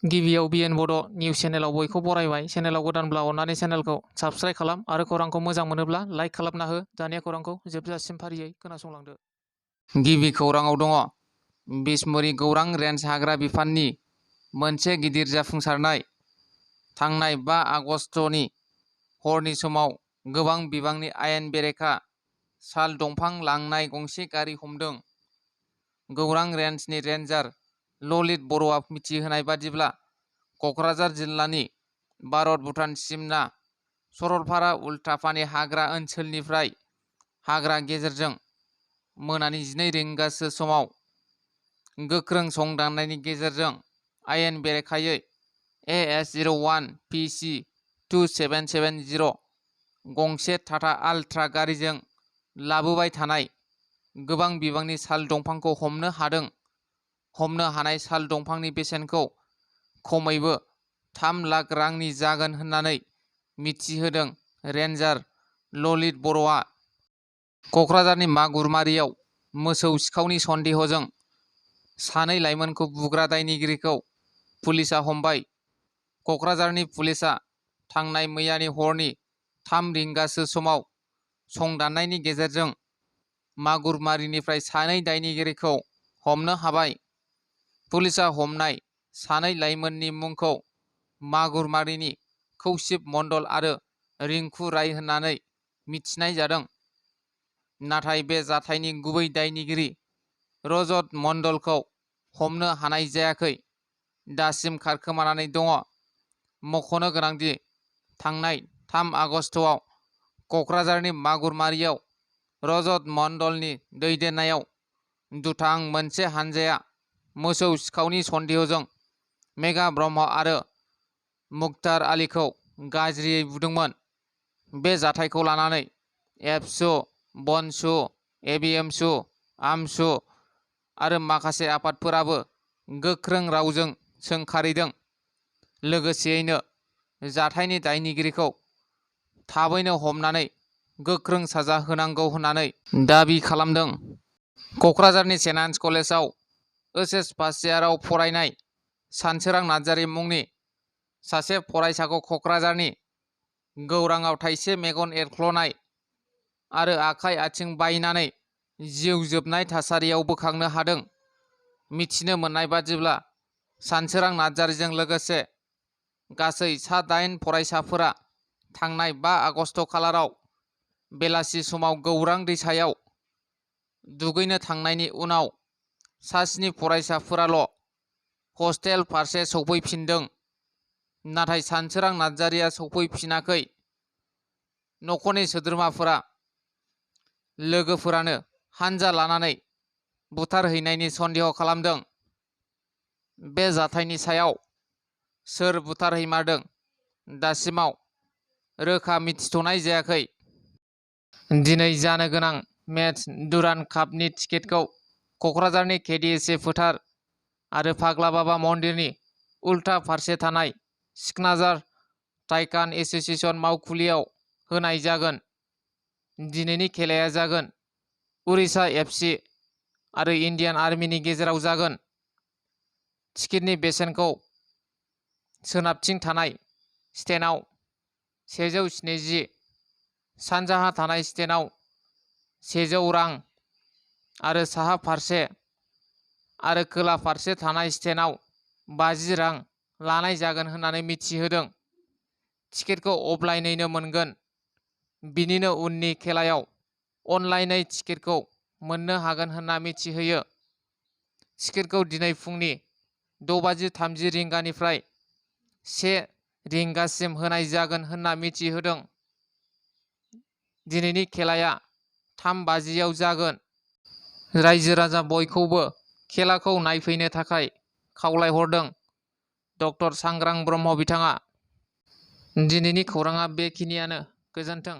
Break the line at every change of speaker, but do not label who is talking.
गिबियाव बिएन बड' निउस चेनेलाव बयखौ बरायबाय। चेनेलाव गोदानब्ला अननानै चेनेलखौ साबस्क्राइब खालाम आरो खौरांखौ मोजां मोनोब्ला लाइक खालामना हो। दानिया खौरांखौ जोबजासिम फारियै खोनासंलांदो। गिबि खौराङाव दङ बिसमुरि गौरां रेन्ज हाग्रा बिफाननि मोनसे गिदिर जाफुंसारनाय। थांनाय 5 आगस्टनि हरनि समाव गोबां बिबांनि आयेन बेरेखा साल दंफां लांनाय गंसे गारि हमदों। गौरां रेन्जनि रेन्जार ललित बर'आ मिथिहोनाय बादिब्ला क'क्राझार जिल्लानि भारत-भुटान सिमना सरलपारा उल्टापानि हाग्रा ओनसोलनिफ्राय हाग्रा गेजेरजों मोनानि 12 रिंगासो समाव गोख्रों संदाननायनि गेजेरजों आयेन बेरेखायै AS01 PC 2770 गंसे टाटा आल्ट्रा गारिजों लाबोबाय थानाय गोबां बिबांनि साल दंफांखौ हमनो हादों। हमनो हानाय साल दंफांनि बेसेनखौ खमैबो 3 लाख रांनि जागोन होननानै मिथिहोदों रेन्जार ललित बर'आ। क'क्राझारनि मागुरमारियाव मोसौ सिखावनि सन्देहजों सानै लाइमोनखौ बुग्रा दायनिगिरिखौ पुलिसआ हमबाय। क'क्राझारनि पुलिसआ थांनाय मैयानि हरनि 3 रिंगासो समाव संदाननायनि गेजेरजों मागुरमारिनिफ्राय सानै दायनिगिरिखौ हमनो हाबाय। पुलिसआ हमनाय सानै लाइमोननि मुंखौ मागुरमारिनि कौशिक मण्डल आरो रिंकु राय होननानै मिथिनाय जादों। नाथाय बे जाथायनि गुबै दायनिगिरि रजत मण्डलखौ हमनो हानाय जायाखै, दासिम खारखोमानानै दङ। मख'नो गोनांदि थांनाय 3 आगस्टआव क'क्राझारनि मागुरमारियाव रजत मण्डलनि दैदेननायाव दुथां मोनसे हानजाया मोसौ सिखावनि सन्देहजों मेघा ब्रह्म आरो मुक्तार आलीखौ गाज्रियै बुदोंमोन। बे जाथायखौ लानानै एबसु, बनसु, एबिएमसु, आमसु आरो माखासे आफादफोराबो गोख्रों रावजों सोंखारिदों। लोगोसेयैनो जाथायनि दायनिगिरिखौ थाबैनो हमनानै गोख्रों साजा होनांगौ होननानै दाबि खालामदों। क'क्राझारनि सेन्ट आन्स कलेजआव OHS फार्स्ट इयाराव फरायनाय सानसोरां नार्जारि मुंनि सासे फरायसाखौ क'क्राझारनि गौराङाव थाइसे मेगन एरख्ल'नाय आरो आखाइ आथिं बायनानै जिउ जोबनाय थासारियाव बोखांनो हादों। मिथिनो मोननाय बादिब्ला सानसोरां नार्जारिजों लोगोसे गासै सा 8 फरायसाफोरा थांनाय 5 आगस्ट खालाराव बेलासि समाव गौरां दैसायाव दुगैनो थांनायनि उनाव सा 7 फरायसाफोराल' हस्टेल फारसे सौफैफिनदों। नाथाय सानसोरां नार्जारिया सौफैफिनाखै। नखरनि सोद्रोमाफोरा लोगोफोरानो हानजा लानानै बुथारहैनायनि सन्देह खालामदों। बे जाथायनि सायाव सोर बुथारहैमारदों दासिमाव रोखा मिथिथ'नाय जायाखै। दिनै जानो गोनां मेच डुरान्ड कापनि टिकेटखौ क'क्राझारनि KDSA फोथार आरो फाग्ला बाबा मन्दिरनि उल्था फारसे थानाय सिकनाझार टाइकान एस'सिएशन मावखुलियाव होनाय जागोन। दिनैनि खेलाया जागोन उरिष्या FC आरो इन्डियान आर्मिनि गेजेराव जागोन। टिकेटनि बेसेनखौ सोनाबथिं थानाय स्टेन्डआव 170, सानजाहा थानाय स्टेन्डआव 100 रां आरो साहा फारसे आरो खोला फारसे थानाय स्टेन्डआव 50 रां लानाय जागोन होननानै मिथिहोदों। टिकेटखौ अफलाइनैनो मोनगोन। बिनिनो उननि खेलायाव अनलाइनै टिकेटखौ मोननो हागोन होनना मिथिहोयो। टिकेटखौ दिनै फुंनि 6:30 रिंगानिफ्राय 1 रिंगासिम होनाय जागोन होनना मिथिहोदों। दिनैनि खेलाया 3:50 जागोन। रायजो राजा बयखौबो खेलाखौ नायफैनो थाखाय खावलायहरदों डक्टर सांग्रां ब्रह्म बिथाङा। दिनैनि खौराङा बेखिनियानो। गोजोन्थों।